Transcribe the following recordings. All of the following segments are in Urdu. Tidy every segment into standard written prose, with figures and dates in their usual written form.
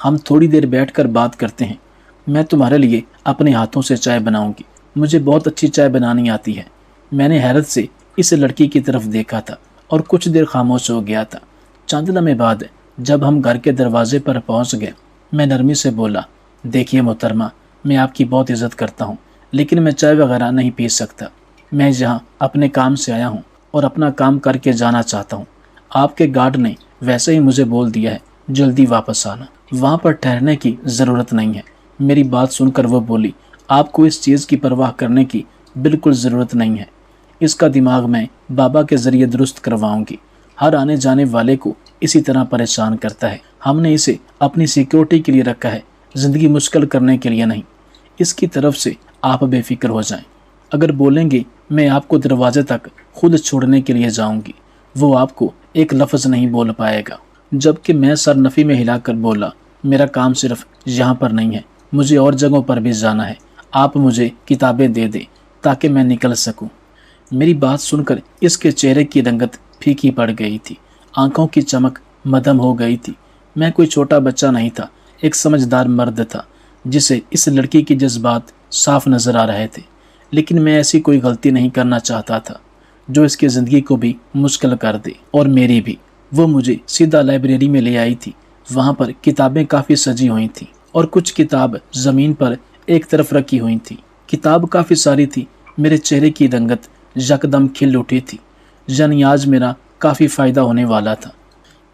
ہم تھوڑی دیر بیٹھ کر بات کرتے ہیں. میں تمہارے لیے اپنے ہاتھوں سے چائے بناؤں گی. مجھے بہت اچھی چائے بنانی آتی ہے. میں نے حیرت سے اس لڑکی کی طرف دیکھا تھا اور کچھ دیر خاموش ہو گیا تھا. چند لمحے بعد جب ہم گھر کے دروازے پر پہنچ گئے, میں نرمی سے بولا, دیکھیے محترمہ, میں آپ کی بہت عزت کرتا ہوں, لیکن میں چائے وغیرہ نہیں پی سکتا. میں یہاں اپنے کام سے آیا ہوں اور اپنا کام کر کے جانا چاہتا ہوں. آپ کے گارڈ نے ویسے ہی مجھے بول دیا ہے جلدی واپس آنا. وہاں پر ٹھہرنے کی ضرورت نہیں ہے. میری بات سن کر وہ بولی, آپ کو اس چیز کی پرواہ کرنے کی بالکل ضرورت نہیں ہے. اس کا دماغ میں بابا کے ذریعے درست کرواؤں گی. ہر آنے جانے والے کو اسی طرح پریشان کرتا ہے. ہم نے اسے اپنی سیکیورٹی کے لیے رکھا ہے, زندگی مشکل کرنے کے لیے نہیں. اس کی طرف سے آپ بے فکر ہو جائیں. اگر بولیں گے میں آپ کو دروازے تک خود چھوڑنے کے لیے جاؤں گی, وہ آپ کو ایک لفظ نہیں بول پائے گا. جبکہ میں سر نفی میں ہلا کر بولا, میرا کام صرف یہاں پر نہیں ہے, مجھے اور جگہوں پر بھی جانا ہے. آپ مجھے کتابیں دے دیں تاکہ میں نکل سکوں. میری بات سن کر اس کے چہرے کی رنگت پھیکی پڑ گئی تھی, آنکھوں کی چمک مدھم ہو گئی تھی. میں کوئی چھوٹا بچہ نہیں تھا, ایک سمجھدار مرد تھا جسے اس لڑکی کے جذبات صاف نظر آ رہے تھے. لیکن میں ایسی کوئی غلطی نہیں کرنا چاہتا تھا جو اس کی زندگی کو بھی مشکل کر دے, اور میری بھی. وہ مجھے سیدھا لائبریری میں لے آئی تھی. وہاں پر کتابیں کافی سجی ہوئی تھیں اور کچھ کتاب زمین پر ایک طرف رکھی ہوئی تھی. کتاب کافی ساری تھی. میرے چہرے کی رنگت یکدم کھل اٹھی تھی, یعنی آج میرا کافی فائدہ ہونے والا تھا.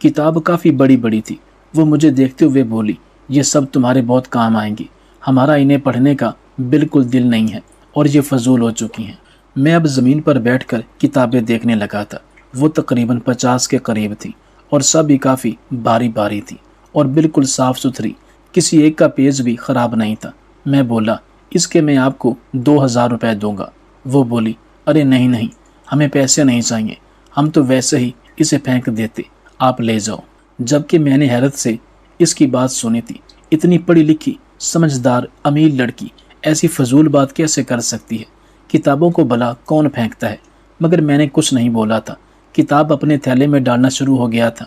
کتاب کافی بڑی بڑی تھی. وہ مجھے دیکھتے ہوئے بولی, یہ سب تمہارے بہت کام آئیں گی. ہمارا انہیں پڑھنے کا بالکل دل نہیں ہے اور یہ فضول ہو چکی ہیں. میں اب زمین پر بیٹھ کر کتابیں دیکھنے لگا تھا. وہ تقریباً 50 کے قریب تھی اور سب ہی کافی باری باری تھی اور بالکل صاف ستھری. کسی ایک کا پیج بھی خراب نہیں تھا. میں بولا, اس کے میں آپ کو 2000 روپے دوں گا. وہ بولی, ارے نہیں نہیں, ہمیں پیسے نہیں چاہیے, ہم تو ویسے ہی اسے پھینک دیتے, آپ لے جاؤ. جبکہ میں نے حیرت سے اس کی بات سنی تھی. اتنی پڑھی لکھی سمجھدار امیر لڑکی ایسی فضول بات کیسے کر سکتی ہے؟ کتابوں کو بھلا کون پھینکتا ہے؟ مگر میں نے کچھ نہیں بولا تھا. کتاب اپنے تھیلے میں ڈالنا شروع ہو گیا تھا.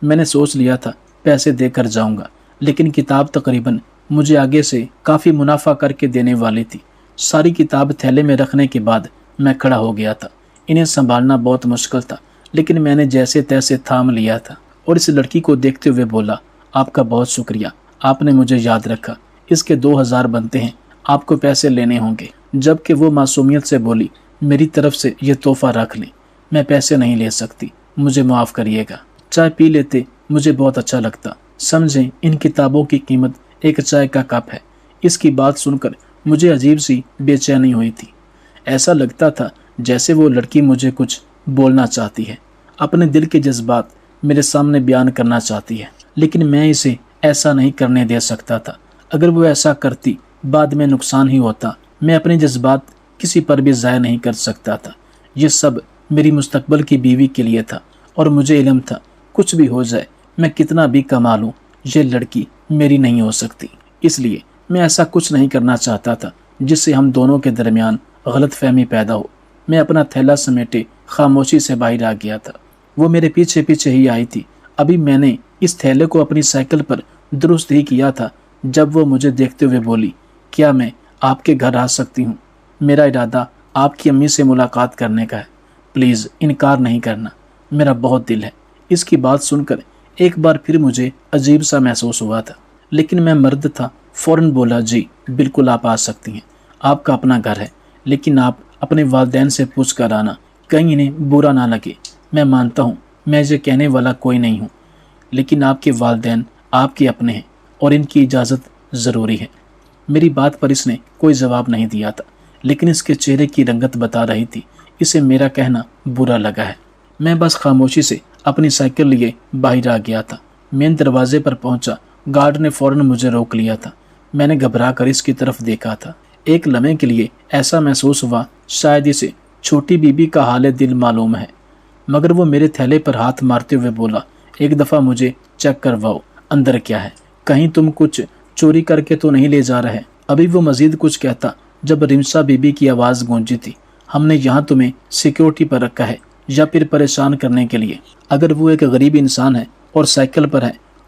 میں نے سوچ لیا تھا پیسے دے کر جاؤں گا, لیکن کتاب تقریباً مجھے آگے سے کافی منافع کر کے دینے والی تھی. ساری کتاب تھیلے میں رکھنے کے بعد میں کھڑا ہو گیا تھا. انہیں سنبھالنا بہت مشکل تھا, لیکن میں نے جیسے تیسے تھام لیا تھا اور اس لڑکی کو دیکھتے ہوئے بولا, آپ کا بہت شکریہ, آپ نے مجھے یاد رکھا. اس کے 2000 بنتے ہیں, آپ کو پیسے لینے ہوں گے. جبکہ وہ معصومیت سے بولی, میری طرف سے یہ تحفہ رکھ لیں, میں پیسے نہیں لے سکتی, مجھے معاف کریے گا. چائے پی لیتے مجھے بہت اچھا لگتا. سمجھیں ان کتابوں کی قیمت ایک چائے کا کپ ہے. اس کی بات سن کر مجھے عجیب سی بے چینی ہوئی تھی. ایسا لگتا تھا جیسے وہ لڑکی مجھے کچھ بولنا چاہتی ہے, اپنے دل کے جذبات میرے سامنے بیان کرنا چاہتی ہے, لیکن میں اسے ایسا نہیں کرنے دے سکتا تھا. اگر وہ ایسا کرتی بعد میں نقصان ہی ہوتا. میں اپنے جذبات کسی پر بھی ضائع نہیں کر سکتا تھا. یہ سب میری مستقبل کی بیوی کے لیے تھا اور مجھے علم تھا کچھ بھی ہو جائے, میں کتنا بھی کما لوں, یہ لڑکی میری نہیں ہو سکتی. اس لیے میں ایسا کچھ نہیں کرنا چاہتا تھا جس سے ہم دونوں کے درمیان غلط فہمی پیدا ہو. میں اپنا تھیلا سمیٹے خاموشی سے باہر آ گیا تھا. وہ میرے پیچھے پیچھے ہی آئی تھی. ابھی میں نے اس تھیلے کو اپنی سائیکل پر درست ہی کیا تھا جب وہ مجھے دیکھتے ہوئے بولی, کیا میں آپ کے گھر آ سکتی ہوں؟ میرا ارادہ آپ کی امی سے ملاقات کرنے کا ہے, پلیز انکار نہیں کرنا, میرا بہت دل ہے. اس کی بات سن کر ایک بار پھر مجھے عجیب سا محسوس ہوا تھا, لیکن میں مرد تھا. فوراً بولا, جی بالکل آپ آ سکتی ہیں, آپ کا اپنا گھر ہے, لیکن آپ اپنے والدین سے پوچھ کر آنا, کہیں انہیں برا نہ لگے. میں مانتا ہوں میں یہ کہنے والا کوئی نہیں ہوں, لیکن آپ کے والدین آپ کے اپنے ہیں اور ان کی اجازت ضروری ہے. میری بات پر اس نے کوئی جواب نہیں دیا تھا, لیکن اس کے چہرے کی رنگت بتا رہی تھی اسے میرا کہنا برا لگا ہے. میں بس خاموشی سے اپنی سائیکل لیے باہر آ گیا تھا. مین دروازے پر پہنچا. گارڈ نے فوراً مجھے روک لیا تھا. میں نے گھبرا کر اس کی طرف دیکھا تھا. ایک لمحے کے لیے ایسا محسوس ہوا شاید اسے چھوٹی بی بی کا حال دل معلوم ہے, مگر وہ میرے تھیلے پر ہاتھ مارتے ہوئے بولا, ایک دفعہ مجھے چیک کرواؤ, اندر کیا ہے, کہیں تم کچھ چوری کر کے تو نہیں لے جا رہے. ابھی وہ مزید کچھ کہتا جب رمشا بی بی کی آواز گونجی تھی, ہم نے یہاں تمہیں سیکیورٹی پر رکھا ہے یا پھر پریشان کرنے کے لیے؟ اگر وہ ایک غریب انسان ہے اور سائیکل پر ہے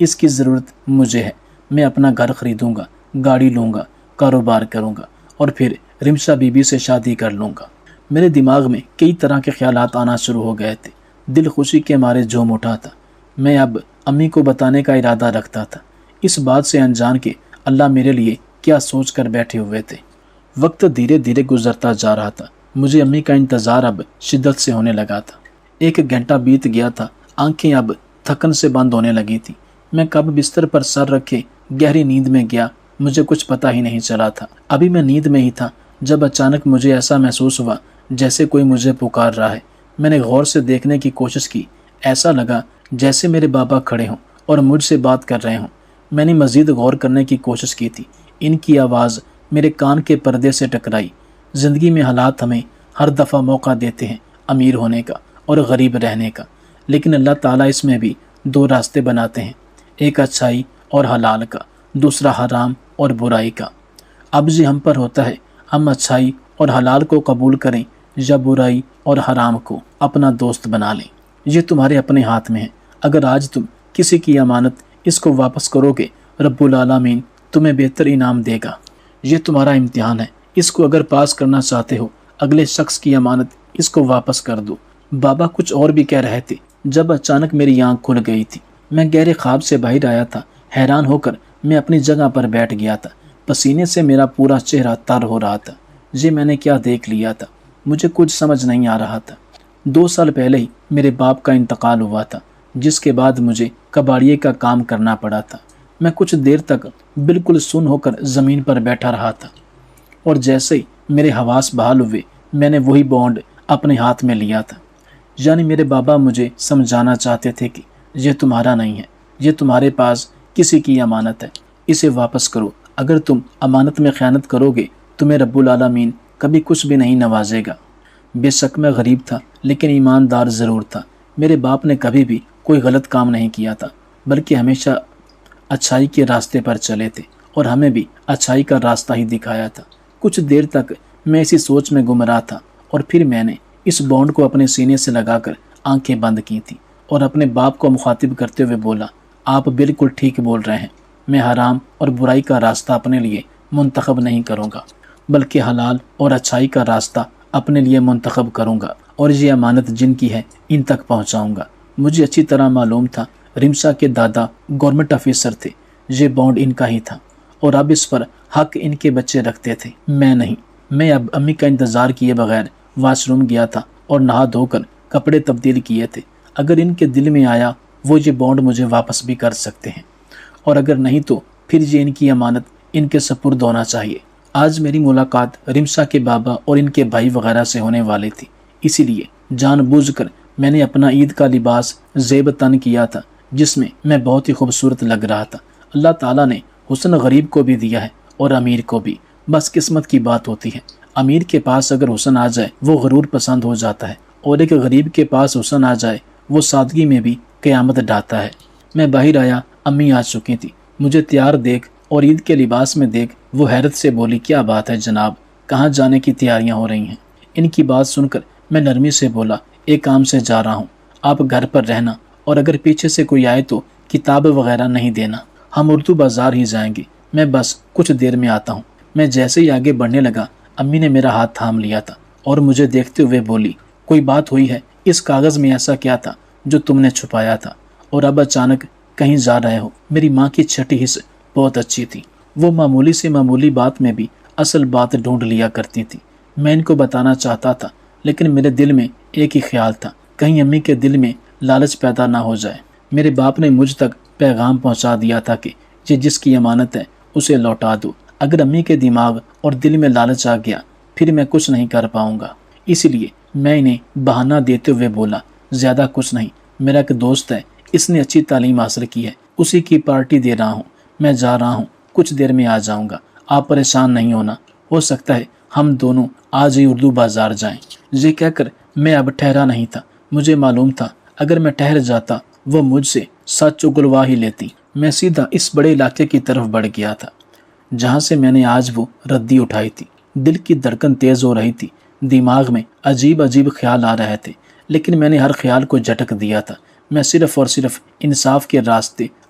اس کی ضرورت مجھے ہے۔ میں اپنا گھر خریدوں گا، گاڑی لوں گا، کاروبار کروں گا اور پھر رمشا بی بی سے شادی کر لوں گا۔ میرے دماغ میں کئی طرح کے خیالات آنا شروع ہو گئے تھے۔ دل خوشی کے مارے جھوم اٹھا تھا۔ میں اب امی کو بتانے کا ارادہ رکھتا تھا، اس بات سے انجان کہ اللہ میرے لیے کیا سوچ کر بیٹھے ہوئے تھے۔ وقت دھیرے دھیرے گزرتا جا رہا تھا۔ مجھے امی کا انتظار اب شدت سے ہونے لگا تھا۔ 1 گھنٹہ بیت گیا تھا، آنکھیں اب تھکن سے بند ہونے لگی تھی۔ میں کب بستر پر سر رکھے گہری نیند میں گیا، مجھے کچھ پتہ ہی نہیں چلا تھا۔ ابھی میں نیند میں ہی تھا جب اچانک مجھے ایسا محسوس ہوا جیسے کوئی مجھے پکار رہا ہے۔ میں نے غور سے دیکھنے کی کوشش کی، ایسا لگا جیسے میرے بابا کھڑے ہوں اور مجھ سے بات کر رہے ہوں۔ میں نے مزید غور کرنے کی کوشش کی تھی، ان کی آواز میرے کان کے پردے سے ٹکرائی۔ زندگی میں حالات ہمیں ہر دفعہ موقع دیتے ہیں امیر ہونے کا اور غریب رہنے کا، لیکن اللہ تعالیٰ اس میں بھی 2 راستے بناتے ہیں، ایک اچھائی اور حلال کا، دوسرا حرام اور برائی کا۔ اب یہ ہم پر ہوتا ہے، ہم اچھائی اور حلال کو قبول کریں یا برائی اور حرام کو اپنا دوست بنا لیں۔ یہ تمہارے اپنے ہاتھ میں ہے۔ اگر آج تم کسی کی امانت اس کو واپس کرو گے، رب العالمین تمہیں بہتر انعام دے گا۔ یہ تمہارا امتحان ہے، اس کو اگر پاس کرنا چاہتے ہو، اگلے شخص کی امانت اس کو واپس کر دو۔ بابا کچھ اور بھی کہہ رہے تھے جب اچانک میری آنکھ کھل گئی تھی۔ میں گہرے خواب سے باہر آیا تھا۔ حیران ہو کر میں اپنی جگہ پر بیٹھ گیا تھا۔ پسینے سے میرا پورا چہرہ تر ہو رہا تھا۔ یہ میں نے کیا دیکھ لیا تھا؟ مجھے کچھ سمجھ نہیں آ رہا تھا۔ 2 سال پہلے ہی میرے باپ کا انتقال ہوا تھا، جس کے بعد مجھے کباڑیے کا کام کرنا پڑا تھا۔ میں کچھ دیر تک بالکل سن ہو کر زمین پر بیٹھا رہا تھا، اور جیسے ہی میرے حواس بحال ہوئے میں نے وہی بانڈ اپنے ہاتھ میں لیا تھا۔ یعنی میرے بابا مجھے سمجھانا چاہتے تھے کہ یہ تمہارا نہیں ہے، یہ تمہارے پاس کسی کی امانت ہے، اسے واپس کرو۔ اگر تم امانت میں خیانت کرو گے تمہیں رب العالمین کبھی کچھ بھی نہیں نوازے گا۔ بے شک میں غریب تھا لیکن ایماندار ضرور تھا۔ میرے باپ نے کبھی بھی کوئی غلط کام نہیں کیا تھا، بلکہ ہمیشہ اچھائی کے راستے پر چلے تھے اور ہمیں بھی اچھائی کا راستہ ہی دکھایا تھا۔ کچھ دیر تک میں اسی سوچ میں گم رہا تھا، اور پھر میں نے اس بانڈ کو اپنے سینے سے لگا کر آنکھیں بند کی تھیں اور اپنے باپ کو مخاطب کرتے ہوئے بولا، آپ بالکل ٹھیک بول رہے ہیں۔ میں حرام اور برائی کا راستہ اپنے لیے منتخب نہیں کروں گا، بلکہ حلال اور اچھائی کا راستہ اپنے لیے منتخب کروں گا، اور یہ امانت جن کی ہے ان تک پہنچاؤں گا۔ مجھے اچھی طرح معلوم تھا رمشا کے دادا گورنمنٹ آفیسر تھے، یہ بانڈ ان کا ہی تھا اور اب اس پر حق ان کے بچے رکھتے تھے، میں نہیں۔ میں اب امی کا انتظار کیے بغیر واش روم گیا تھا اور نہا دھو کر کپڑے تبدیل کیے تھے۔ اگر ان کے دل میں آیا وہ یہ بانڈ مجھے واپس بھی کر سکتے ہیں، اور اگر نہیں تو پھر یہ ان کی امانت ان کے سپرد ہونا چاہیے۔ آج میری ملاقات رمشا کے بابا اور ان کے بھائی وغیرہ سے ہونے والی تھی، اسی لیے جان بوجھ کر میں نے اپنا عید کا لباس زیب تن کیا تھا، جس میں میں بہت ہی خوبصورت لگ رہا تھا۔ اللہ تعالیٰ نے حسن غریب کو بھی دیا ہے اور امیر کو بھی، بس قسمت کی بات ہوتی ہے۔ امیر کے پاس اگر حسن آ جائے وہ غرور پسند ہو جاتا ہے، اور ایک غریب کے پاس حسن آ جائے وہ سادگی میں بھی قیامت ڈھاتا ہے۔ میں باہر آیا، امی آ چکی تھی۔ مجھے تیار دیکھ اور عید کے لباس میں دیکھ وہ حیرت سے بولی، کیا بات ہے جناب، کہاں جانے کی تیاریاں ہو رہی ہیں؟ ان کی بات سن کر میں نرمی سے بولا، ایک کام سے جا رہا ہوں، آپ گھر پر رہنا، اور اگر پیچھے سے کوئی آئے تو کتاب وغیرہ نہیں دینا، ہم اردو بازار ہی جائیں گے، میں بس کچھ دیر میں آتا ہوں۔ میں جیسے ہی آگے بڑھنے لگا امی نے میرا ہاتھ تھام لیا تھا اور مجھے دیکھتے ہوئے بولی، کوئی بات ہوئی ہے؟ اس کاغذ میں ایسا کیا تھا جو تم نے چھپایا تھا اور اب اچانک کہیں جا رہے ہو؟ میری ماں کی چھٹی حص بہت اچھی تھی، وہ معمولی سے معمولی بات میں بھی اصل بات ڈھونڈ لیا کرتی تھی۔ میں ان کو بتانا چاہتا تھا لیکن میرے دل میں ایک ہی خیال تھا، کہیں امی کے دل میں لالچ پیدا نہ ہو جائے۔ میرے باپ نے مجھ تک پیغام پہنچا دیا تھا کہ یہ جس کی امانت ہے اسے لوٹا دو۔ اگر امی کے دماغ اور دل میں لالچ آ گیا پھر میں کچھ نہیں کر پاؤں گا، اسی لیے میں انہیں بہانہ دیتے ہوئے بولا، زیادہ کچھ نہیں، میرا ایک دوست ہے، اس نے اچھی تعلیم حاصل کی ہے، اسی کی پارٹی دے رہا ہوں، میں جا رہا ہوں، کچھ دیر میں آ جاؤں گا، آپ پریشان نہیں ہونا، ہو سکتا ہے ہم دونوں آج ہی اردو بازار جائیں۔ یہ کہہ کر میں اب ٹھہرا نہیں تھا، مجھے معلوم تھا اگر میں ٹھہر جاتا وہ مجھ سے سچ اگلوا ہی لیتی۔ میں سیدھا اس بڑے علاقے کی طرف بڑھ گیا تھا جہاں سے میں نے آج وہ ردی اٹھائی تھی۔ دل کی دھڑکن تیز ہو رہی تھی، دماغ میں عجیب عجیب خیال آ رہے تھے، لیکن میں نے ہر خیال کو جھٹک دیا تھا۔ میں صرف اور صرف انصاف کے راستے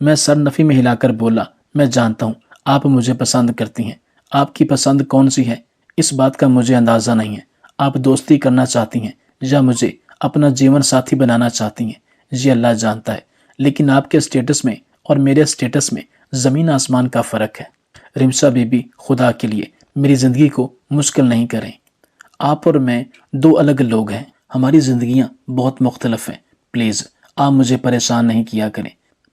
میں سر نفی میں ہلا کر بولا، میں جانتا ہوں آپ مجھے پسند کرتی ہیں۔ آپ کی پسند کون سی ہے اس بات کا مجھے اندازہ نہیں ہے۔ آپ دوستی کرنا چاہتی ہیں یا مجھے اپنا جیون ساتھی بنانا چاہتی ہیں، یہ اللہ جانتا ہے، لیکن آپ کے سٹیٹس میں اور میرے سٹیٹس میں زمین آسمان کا فرق ہے۔ رمشا بی بی، خدا کے لیے میری زندگی کو مشکل نہیں کریں۔ آپ اور میں دو الگ لوگ ہیں، ہماری زندگیاں بہت مختلف ہیں۔ پلیز آپ مجھے پریشان نہیں کیا کریں،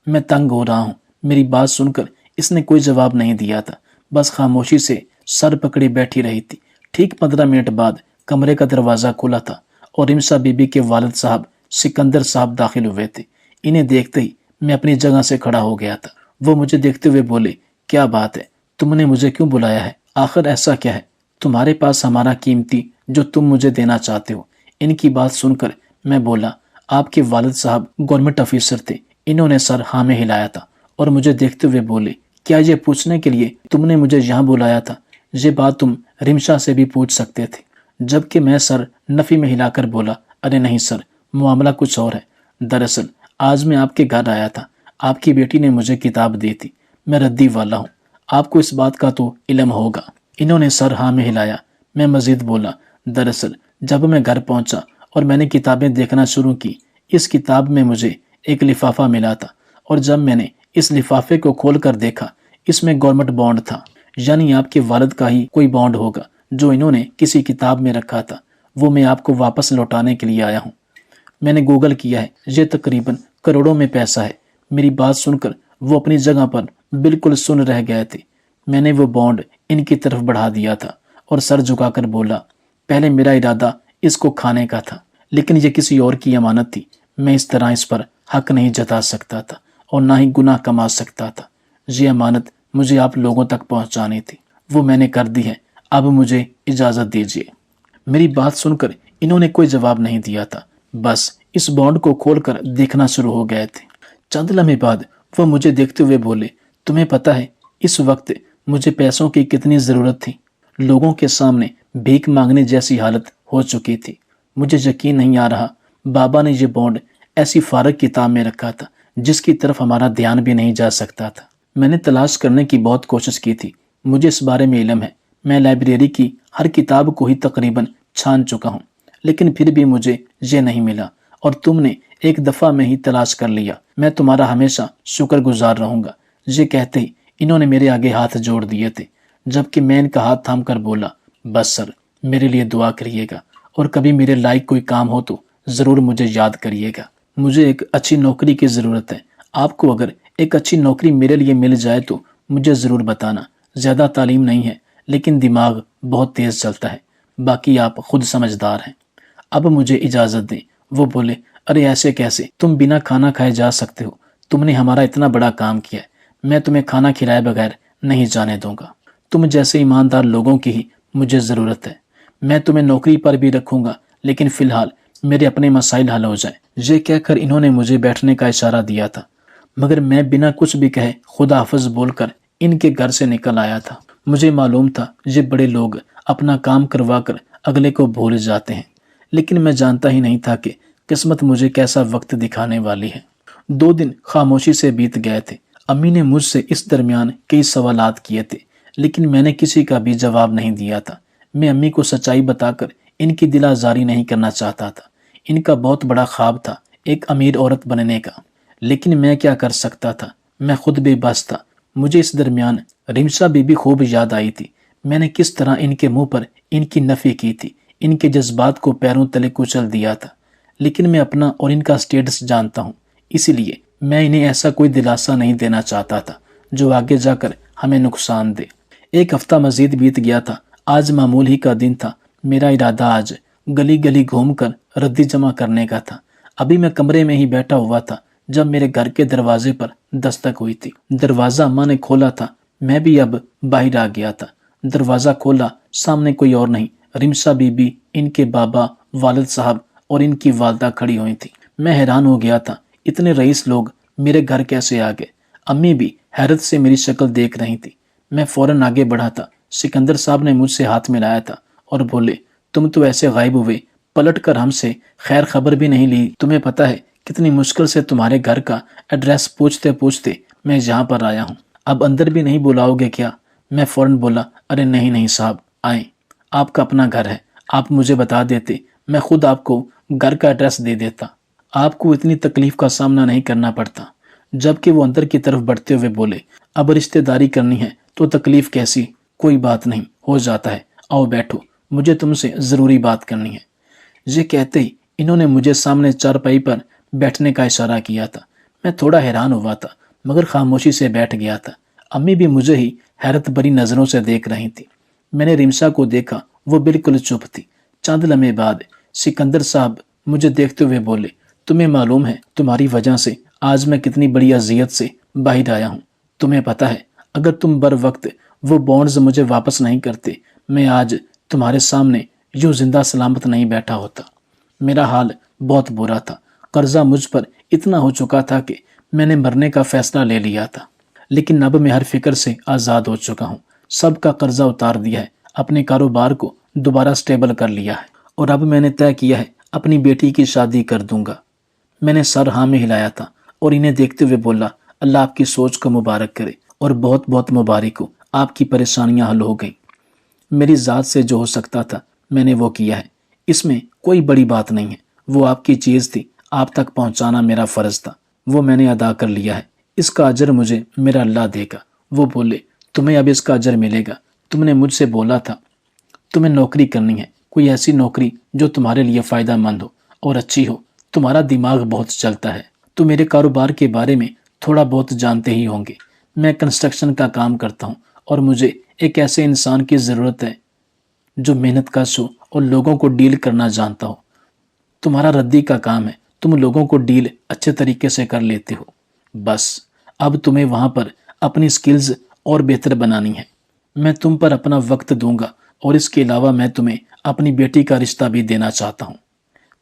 میں تنگ ہو رہا ہوں۔ میری بات سن کر اس نے کوئی جواب نہیں دیا تھا، بس خاموشی سے سر پکڑی بیٹھی رہی تھی۔ ٹھیک 15 منٹ بعد کمرے کا دروازہ کھلا تھا اور رمشا بی بی کے والد صاحب سکندر صاحب داخل ہوئے تھے۔ انہیں دیکھتے ہی میں اپنی جگہ سے کھڑا ہو گیا تھا۔ وہ مجھے دیکھتے ہوئے بولے، کیا بات ہے، تم نے مجھے کیوں بلایا ہے؟ آخر ایسا کیا ہے تمہارے پاس ہمارا قیمتی جو تم مجھے دینا چاہتے ہو؟ ان کی بات سن کر میں بولا، آپ کے والد صاحب گورنمنٹ آفیسر تھے۔ انہوں نے سر ہاں میں ہلایا تھا اور مجھے دیکھتے ہوئے بولے، کیا یہ پوچھنے کے لیے تم نے مجھے یہاں بلایا تھا؟ یہ بات تم رمشا سے بھی پوچھ سکتے تھے۔ جبکہ میں سر نفی میں ہلا کر بولا، ارے نہیں سر، معاملہ کچھ اور ہے۔ دراصل آج میں آپ کے گھر آیا تھا، آپ کی بیٹی نے مجھے کتاب دی تھی، میں ردی والا ہوں، آپ کو اس بات کا تو علم ہوگا۔ انہوں نے سر ہاں میں ہلایا۔ میں مزید بولا، دراصل جب میں گھر پہنچا اور میں نے کتابیں دیکھنا شروع کی، اس کتاب میں مجھے ایک لفافہ ملا تھا، اور جب میں نے اس لفافے کو کھول کر دیکھا، اس میں گورنمنٹ بانڈ تھا، یعنی آپ کے والد کا ہی کوئی بانڈ ہوگا جو انہوں نے کسی کتاب میں رکھا تھا۔ وہ میں آپ کو واپس لوٹانے کے لیے آیا ہوں۔ میں نے گوگل کیا ہے، یہ تقریباً کروڑوں میں پیسہ ہے۔ میری بات سن کر وہ اپنی جگہ پر بالکل سن رہ گئے تھے۔ میں نے وہ بانڈ ان کی طرف بڑھا دیا تھا اور سر جھکا کر بولا، پہلے میرا ارادہ اس کو کھانے کا تھا، لیکن یہ کسی اور کی امانت تھی۔ میں اس طرح اس پر حق نہیں جتا سکتا تھا اور نہ ہی گناہ کما سکتا تھا۔ یہ امانت مجھے آپ لوگوں تک پہنچانی تھی، وہ میں نے کر دی ہے۔ اب مجھے اجازت دیجیے۔ میری بات سن کر انہوں نے کوئی جواب نہیں دیا تھا، بس اس بانڈ کو کھول کر دیکھنا شروع ہو گئے تھے۔ چند لمحے بعد وہ مجھے دیکھتے ہوئے بولے، تمہیں پتہ ہے اس وقت مجھے پیسوں کی کتنی ضرورت تھی؟ لوگوں کے سامنے بھیک مانگنے جیسی حالت ہو چکی تھی۔ مجھے یقین نہیں آ رہا بابا نے یہ بانڈ ایسی فارغ کتاب میں رکھا تھا جس کی طرف ہمارا دھیان بھی نہیں جا سکتا تھا۔ میں نے تلاش کرنے کی بہت کوشش کی تھی، مجھے اس بارے میں علم ہے، میں لائبریری کی ہر کتاب کو ہی تقریباً چھان چکا ہوں، لیکن پھر بھی مجھے یہ نہیں ملا، اور تم نے ایک دفعہ میں ہی تلاش کر لیا۔ میں تمہارا ہمیشہ شکر گزار رہوں گا۔ یہ کہتے ہی انہوں نے میرے آگے ہاتھ جوڑ دیے تھے، جبکہ میں ان کا ہاتھ تھام کر بولا، بس سر، میرے لیے دعا کریے گا، اور کبھی میرے لائق کوئی کام ہو تو ضرور مجھے یاد کریے گا۔ مجھے ایک اچھی نوکری کی ضرورت ہے، آپ کو اگر ایک اچھی نوکری میرے لیے مل جائے تو مجھے ضرور بتانا۔ زیادہ تعلیم نہیں ہے، لیکن دماغ بہت تیز چلتا ہے، باقی آپ خود سمجھدار ہیں۔ اب مجھے اجازت دیں۔ وہ بولے، ارے ایسے کیسے؟ تم بنا کھانا کھائے جا سکتے ہو؟ تم نے ہمارا اتنا بڑا کام کیا ہے، میں تمہیں کھانا کھلائے بغیر نہیں جانے دوں گا۔ تم جیسے ایماندار لوگوں کی ہی مجھے ضرورت ہے۔ میں تمہیں نوکری پر بھی رکھوں گا، لیکن فی الحال میرے اپنے مسائل حل ہو جائیں۔ یہ کہہ کر انہوں نے مجھے بیٹھنے کا اشارہ دیا تھا، مگر میں بنا کچھ بھی کہے خدا حافظ بول کر ان کے گھر سے نکل آیا تھا۔ مجھے معلوم تھا یہ بڑے لوگ اپنا کام کروا کر اگلے کو بھول جاتے ہیں، لیکن میں جانتا ہی نہیں تھا کہ قسمت مجھے کیسا وقت دکھانے والی ہے۔ 2 دن خاموشی سے بیت گئے تھے۔ امی نے مجھ سے اس درمیان کئی سوالات کیے تھے، لیکن میں نے کسی کا بھی جواب نہیں دیا تھا۔ میں امی کو سچائی بتا کر ان کی دل آزاری نہیں کرنا چاہتا تھا۔ ان کا بہت بڑا خواب تھا ایک امیر عورت بننے کا، لیکن میں کیا کر سکتا تھا؟ میں خود بے بس تھا۔ مجھے اس درمیان رمشا بی بی خوب یاد آئی تھی۔ میں نے کس طرح ان کے منہ پر ان کی نفی کی تھی، ان کے جذبات کو پیروں تلے کچل دیا تھا، لیکن میں اپنا اور ان کا سٹیٹس جانتا ہوں، اسی لیے میں انہیں ایسا کوئی دلاسا نہیں دینا چاہتا تھا جو آگے جا کر ہمیں نقصان دے۔ 1 ہفتہ مزید بیت گیا تھا۔ آج معمول ہی کا دن تھا۔ میرا ارادہ آج گلی گلی گھوم کر ردی جمع کرنے کا تھا۔ ابھی میں کمرے میں ہی بیٹھا ہوا تھا جب میرے گھر کے دروازے پر دستک ہوئی تھی۔ دروازہ اماں نے کھولا تھا، میں بھی اب باہر آ گیا تھا۔ دروازہ کھولا، سامنے کوئی اور نہیں، رمشا بی بی، ان کے بابا، والد صاحب اور ان کی والدہ کھڑی ہوئی تھی۔ میں حیران ہو گیا تھا، اتنے رئیس لوگ میرے گھر کیسے آ گئے؟ امی بھی حیرت سے میری شکل دیکھ رہی تھی۔ میں فوراً آگے بڑھا تھا۔ سکندر صاحب نے مجھ سے ہاتھ ملایا تھا اور بولے، تم تو ایسے غائب ہوئے، پلٹ کر ہم سے خیر خبر بھی نہیں لی۔ تمہیں پتہ ہے کتنی مشکل سے تمہارے گھر کا ایڈریس پوچھتے پوچھتے میں یہاں پر آیا ہوں، اب اندر بھی نہیں بلاؤ گے کیا؟ میں فوراً بولا، ارے نہیں نہیں صاحب، آئیں، آپ کا اپنا گھر ہے، آپ مجھے بتا دیتے، میں خود آپ کو گھر کا ایڈریس دے دیتا، آپ کو اتنی تکلیف کا سامنا نہیں کرنا پڑتا۔ جبکہ وہ اندر کی طرف بڑھتے ہوئے بولے، اب رشتہ داری کرنی ہے تو تکلیف کیسی؟ کوئی بات نہیں، ہو جاتا ہے، آؤ بیٹھو، مجھے تم سے ضروری بات کرنی ہے۔ یہ کہتے ہی انہوں نے مجھے سامنے چارپائی پر بیٹھنے کا اشارہ کیا تھا۔ میں تھوڑا حیران ہوا تھا مگر خاموشی سے بیٹھ گیا تھا۔ امی بھی مجھے ہی حیرت بھری نظروں سے دیکھ رہی تھی۔ میں نے رمشا کو دیکھا، وہ بالکل چپ تھی۔ چند لمحے بعد سکندر صاحب مجھے دیکھتے ہوئے بولے، تمہیں معلوم ہے تمہاری وجہ سے آج میں کتنی بڑی اذیت سے باہر آیا ہوں؟ تمہیں پتہ ہے اگر تم بر وقت وہ بانڈز مجھے واپس نہیں کرتے، میں آج تمہارے سامنے یوں زندہ سلامت نہیں بیٹھا ہوتا۔ میرا حال بہت برا تھا، قرضہ مجھ پر اتنا ہو چکا تھا کہ میں نے مرنے کا فیصلہ لے لیا تھا، لیکن اب میں ہر فکر سے آزاد ہو چکا ہوں، سب کا قرضہ اتار دیا ہے، اپنے کاروبار کو دوبارہ سٹیبل کر لیا ہے، اور اب میں نے طے کیا ہے اپنی بیٹی کی شادی کر دوں گا۔ میں نے سر ہاں میں ہلایا تھا اور انہیں دیکھتے ہوئے بولا، اللہ آپ کی سوچ کو مبارک کرے، اور بہت بہت مبارک ہو، آپ کی پریشانیاں حل ہو گئیں۔ میری ذات سے جو ہو سکتا تھا میں نے وہ کیا ہے، اس میں کوئی بڑی بات نہیں ہے، وہ آپ کی چیز تھی، آپ تک پہنچانا میرا فرض تھا، وہ میں نے ادا کر لیا ہے، اس کا اجر مجھے میرا اللہ دے گا۔ وہ بولے، تمہیں اب اس کا اجر ملے گا، تم نے مجھ سے بولا تھا تمہیں نوکری کرنی ہے، کوئی ایسی نوکری جو تمہارے لیے فائدہ مند ہو اور اچھی ہو، تمہارا دماغ بہت چلتا ہے، تو میرے کاروبار کے بارے میں تھوڑا بہت جانتے ہی ہوں گے۔ میں کنسٹرکشن کا کام کرتا ہوں اور مجھے ایک ایسے انسان کی ضرورت ہے جو محنت کش ہو اور لوگوں کو ڈیل کرنا جانتا ہو۔ تمہارا ردی کا کام ہے، تم لوگوں کو ڈیل اچھے طریقے سے کر لیتے ہو، بس اب تمہیں وہاں پر اپنی سکلز اور بہتر بنانی ہے۔ میں تم پر اپنا وقت دوں گا اور اس کے علاوہ میں تمہیں اپنی بیٹی کا رشتہ بھی دینا چاہتا ہوں،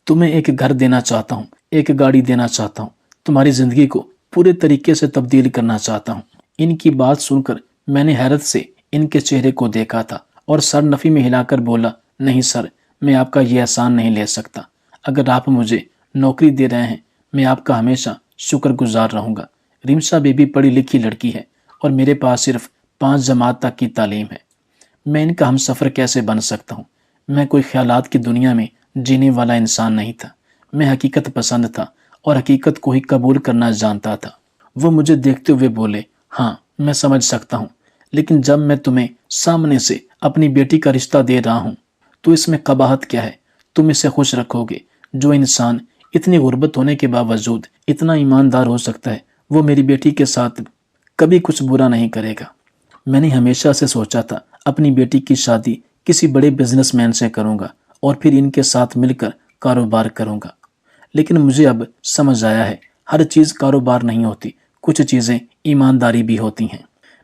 تمہیں ایک گھر دینا چاہتا ہوں، ایک گاڑی دینا چاہتا ہوں، تمہاری زندگی کو پورے طریقے سے تبدیل کرنا چاہتا ہوں۔ ان کی بات سن کر میں نے حیرت سے ان کے چہرے کو دیکھا تھا اور سر نفی میں ہلا کر بولا، نہیں سر، میں آپ کا یہ احسان نہیں لے سکتا، اگر آپ مجھے نوکری دے رہے ہیں میں آپ کا ہمیشہ شکر گزار رہوں گا۔ رمشا بیبی پڑھی لکھی لڑکی ہے اور میرے پاس صرف 5 جماعت تک کی تعلیم ہے، میں ان کا ہم سفر کیسے بن سکتا ہوں؟ میں کوئی خیالات کی دنیا میں جینے والا انسان نہیں تھا، میں حقیقت پسند تھا اور حقیقت کو ہی قبول کرنا جانتا تھا۔ وہ مجھے دیکھتے ہوئے بولے، ہاں میں سمجھ سکتا ہوں، لیکن جب میں تمہیں سامنے سے اپنی بیٹی کا رشتہ دے رہا ہوں تو اس میں قباحت کیا ہے؟ تم اسے خوش رکھو گے؟ جو انسان اتنی غربت ہونے کے باوجود اتنا ایماندار ہو سکتا ہے وہ میری بیٹی کے ساتھ کبھی کچھ برا نہیں کرے گا۔ میں نے ہمیشہ سے سوچا تھا اپنی بیٹی کی شادی کسی بڑے بزنس مین سے کروں گا اور پھر ان کے ساتھ مل کر کاروبار کروں گا، لیکن مجھے اب سمجھ آیا ہے ہر چیز کاروبار نہیں ہوتی، کچھ چیزیں ایمانداری بھی ہوتی ہیں۔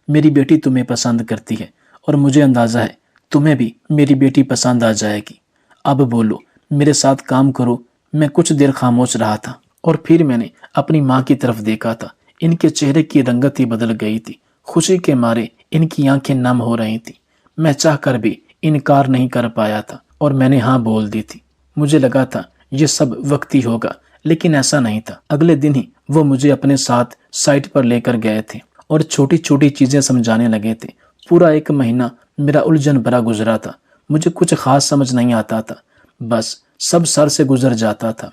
میری بیٹی تمہیں پسند کرتی ہے اور مجھے اندازہ ہے تمہیں بھی میری بیٹی پسند آ جائے گی، اب بولو، میرے ساتھ کام کرو۔ میں کچھ دیر خاموش رہا تھا اور پھر میں نے اپنی ماں کی طرف دیکھا تھا، ان کے چہرے کی رنگت ہی بدل گئی تھی، خوشی کے مارے ان کی آنکھیں نم ہو رہی تھیں۔ میں چاہ کر بھی انکار نہیں کر پایا تھا اور میں نے ہاں بول دی تھی۔ مجھے لگا تھا یہ سب وقتی ہوگا، لیکن ایسا نہیں تھا۔ اگلے دن ہی وہ مجھے اپنے ساتھ سائٹ پر لے کر گئے تھے اور چھوٹی چھوٹی چیزیں سمجھانے لگے تھے۔ پورا 1 مہینہ میرا الجھن بھرا گزرا تھا، مجھے کچھ خاص سمجھ نہیں آتا تھا، بس سب سر سے گزر جاتا تھا۔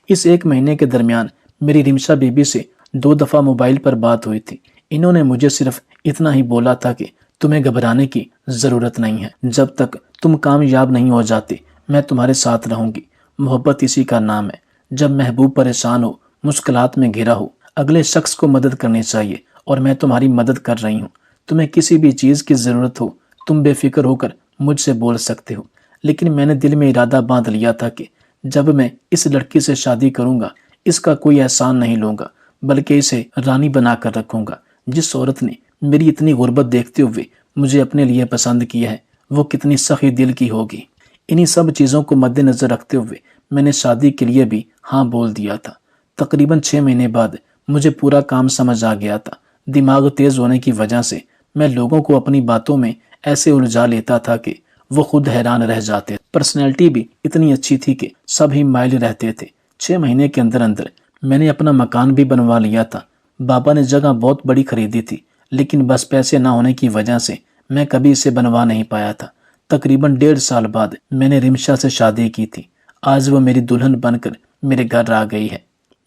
اس 1 مہینے کے درمیان میری رمشا بیبی سے 2 دفعہ موبائل پر بات ہوئی تھی۔ انہوں نے مجھے صرف اتنا ہی بولا تھا کہ تمہیں گھبرانے کی ضرورت نہیں ہے، جب تک تم کامیاب نہیں ہو جاتے میں تمہارے ساتھ رہوں گی، محبت اسی کا نام ہے۔ جب محبوب پریشان ہو، مشکلات میں گھرا ہو، اگلے شخص کو مدد کرنی چاہیے اور میں تمہاری مدد کر رہی ہوں۔ تمہیں کسی بھی چیز کی ضرورت ہو تم بے فکر ہو کر مجھ سے بول سکتے ہو، لیکن میں نے دل میں ارادہ باندھ لیا تھا کہ جب میں اس لڑکی سے شادی کروں گا اس کا کوئی احسان نہیں لوں گا، بلکہ اسے رانی بنا کر رکھوں گا۔ جس عورت نے میری اتنی غربت دیکھتے ہوئے مجھے اپنے لیے پسند کیا ہے وہ کتنی سخی دل کی ہوگی۔ انہی سب چیزوں کو مد نظر رکھتے ہوئے میں نے شادی کے لیے بھی ہاں بول دیا تھا۔ تقریباً 6 مہینے بعد مجھے پورا کام سمجھ آ گیا تھا۔ دماغ تیز ہونے کی وجہ سے میں لوگوں کو اپنی باتوں میں ایسے الجھا لیتا تھا کہ وہ خود حیران رہ جاتے۔ پرسنالٹی بھی اتنی اچھی تھی کہ سب ہی مائل رہتے تھے۔ 6 مہینے کے اندر اندر میں نے اپنا مکان بھی بنوا لیا تھا، بابا نے جگہ بہت بڑی خریدی تھی، لیکن بس پیسے نہ ہونے کی وجہ سے میں کبھی اسے بنوا نہیں پایا تھا۔ تقریباً 1.5 سال بعد میں نے رمشا سے شادی کی تھی۔ آج وہ میری دلہن بن کر میرے گھر آ گئی ہے۔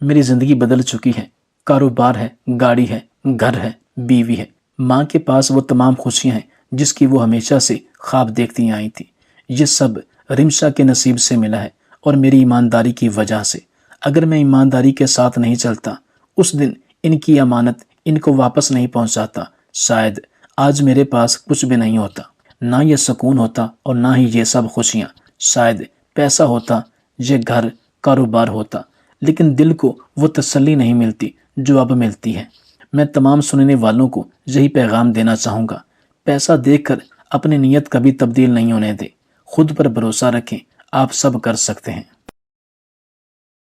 میری زندگی بدل چکی ہے۔ کاروبار ہے، گاڑی ہے، گھر ہے، بیوی ہے۔ ماں کے پاس وہ تمام خوشیاں ہیں جس کی وہ ہمیشہ سے خواب دیکھتی آئی تھی۔ یہ سب رمشا کے نصیب سے ملا ہے اور میری ایمانداری کی وجہ سے۔ اگر میں ایمانداری کے ساتھ نہیں چلتا، اس دن ان کی امانت ان کو واپس نہیں پہنچاتا، شاید آج میرے پاس کچھ بھی نہیں ہوتا، نہ یہ سکون ہوتا اور نہ ہی یہ سب خوشیاں۔ شاید پیسہ ہوتا، یہ گھر، کاروبار ہوتا، لیکن دل کو وہ تسلی نہیں ملتی جو اب ملتی ہے۔ میں تمام سننے والوں کو یہی پیغام دینا چاہوں گا، پیسہ دیکھ کر اپنی نیت کبھی تبدیل نہیں ہونے دیں۔ خود پر بھروسہ رکھیں، آپ سب کر سکتے ہیں۔